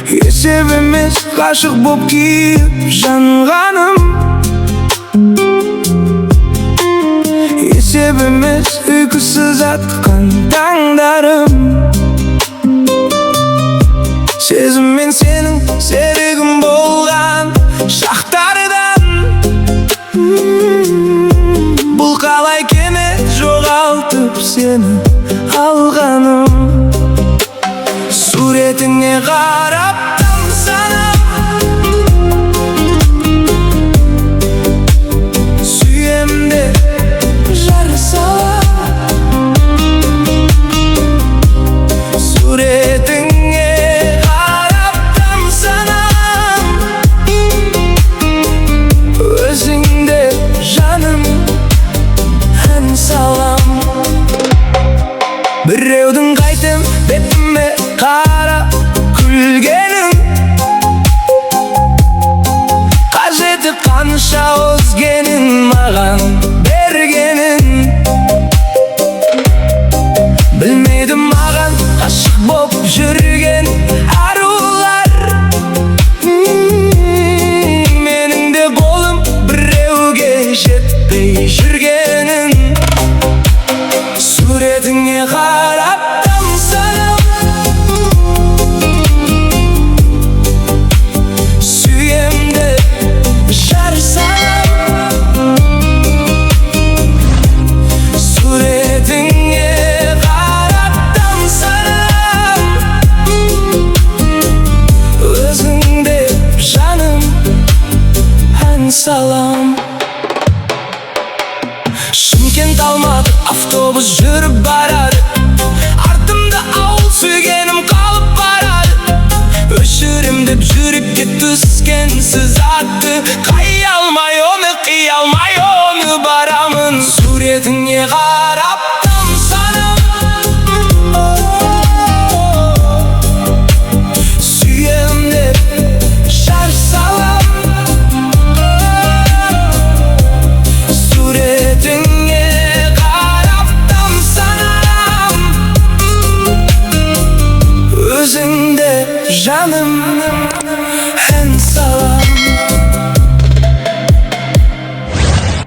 есеп емес ғашық боп күйіп жанғаным, есеп емес ұйқысыз атқан таңдарым. Сезіммен сенің серігім болған шақтардан, бұл қалай кеме жоғалтып сені алғаным. Суретіңе қарап тамсанам, сүйемде жарысалам. Суретіңе қарап тамсанам, өзіңде жаным ән салам. Біреудің қайтем бетіме қара күлгенің, қажеті қанша өзгенің маған бергенің. Білмейді маған ғашық боп жүрген арулар. Менің де қолым біреуге жетпей жүргенің. Суретіңе қарап тамсанам, сүйемде жарысалам. Суретіңе қарап тамсанам, өзіңде жаным ән салам. Шымкент Алматы автобус жүріп барады,